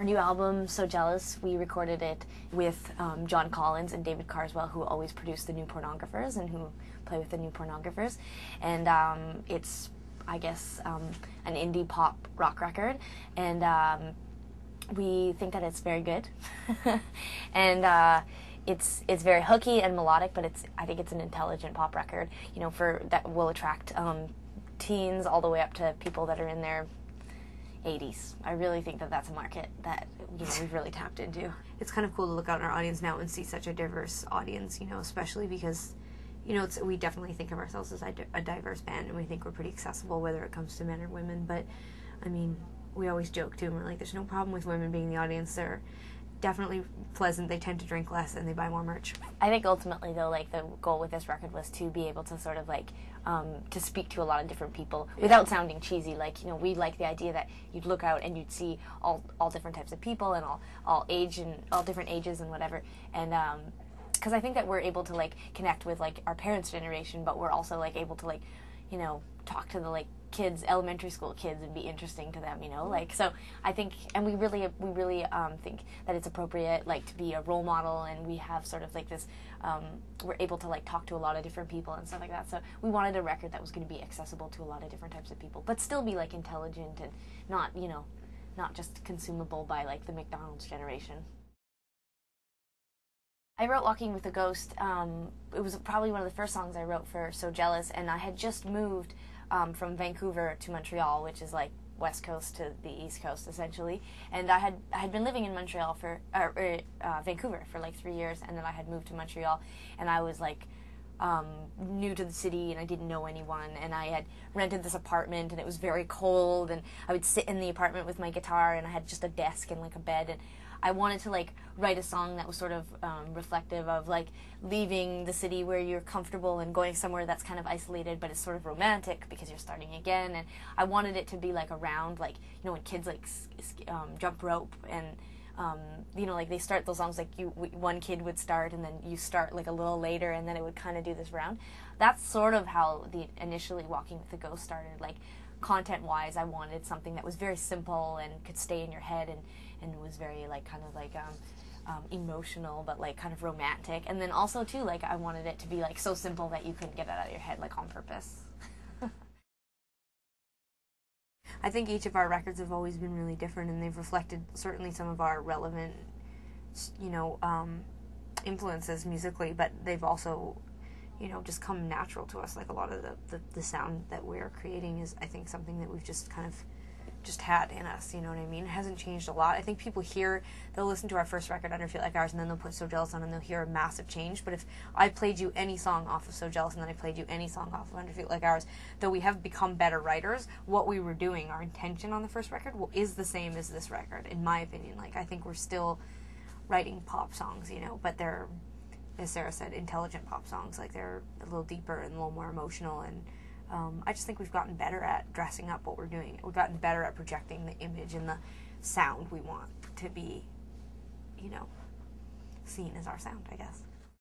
Our new album, So Jealous, we recorded it with John Collins and David Carswell, who always produce the New Pornographers and who play with the New Pornographers. And it's, I guess, an indie pop rock record. And we think that it's very good. And it's very hooky and melodic, but I think it's an intelligent pop record, you know, that will attract teens all the way up to people that are in their 80s. I really think that that's a market that, you know, we've really tapped into. It's kind of cool to look out in our audience now and see such a diverse audience, you know, especially because, you know, we definitely think of ourselves as a diverse band, and we think we're pretty accessible, whether it comes to men or women. But, I mean, we always joke, too, and we're like, there's no problem with women being the audience. They're definitely pleasant. They tend to drink less and they buy more merch. I think ultimately, though, like, the goal with this record was to be able to sort of, like, to speak to a lot of different people without sounding cheesy. Like, you know, we like the idea that you'd look out and you'd see all different types of people and all age and all different ages and whatever. And because I think that we're able to, like, connect with, like, our parents' generation, but we're also, like, able to, like, you know, talk to the, like, kids, elementary school kids, and be interesting to them, you know, like, so I think, and we really think that it's appropriate, like, to be a role model, and we have sort of like this, we're able to, like, talk to a lot of different people and stuff like that, so we wanted a record that was going to be accessible to a lot of different types of people, but still be, like, intelligent and not, you know, not just consumable by, like, the McDonald's generation. I wrote Walking with a Ghost. It was probably one of the first songs I wrote for So Jealous, and I had just moved from Vancouver to Montreal, which is like West Coast to the East Coast, essentially. And I had been living in Montreal Vancouver for like 3 years, and then I had moved to Montreal, and I was like new to the city, and I didn't know anyone, and I had rented this apartment, and it was very cold, and I would sit in the apartment with my guitar, and I had just a desk and like a bed, and I wanted to, like, write a song that was sort of reflective of, like, leaving the city where you're comfortable and going somewhere that's kind of isolated, but it's sort of romantic because you're starting again. And I wanted it to be, like, around, like, you know, when kids, like, jump rope and, you know, like, they start those songs, like, one kid would start and then you start, like, a little later, and then it would kind of do this round. That's sort of how initially Walking with the Ghost started. Like, content-wise, I wanted something that was very simple and could stay in your head and was very, like, kind of, like, emotional, but, like, kind of romantic. And then also, too, like, I wanted it to be, like, so simple that you couldn't get it out of your head, like, on purpose. I think each of our records have always been really different, and they've reflected certainly some of our relevant, you know, influences musically, but they've also, you know, just come natural to us. Like, a lot of the sound that we're creating is, I think, something that we've just kind of just had in us, you know what I mean? It hasn't changed a lot. I think people they'll listen to our first record, Under Feel Like Ours, and then they'll put So Jealous on and they'll hear a massive change. But if I played you any song off of So Jealous and then I played you any song off of Under Feel Like Ours, though we have become better writers, what we were doing, our intention on the first record, is the same as this record, in my opinion. Like, I think we're still writing pop songs, you know, but they're, as Sarah said, intelligent pop songs. Like, they're a little deeper and a little more emotional, and I just think we've gotten better at dressing up what we're doing. We've gotten better at projecting the image and the sound we want to be, you know, seen as our sound, I guess.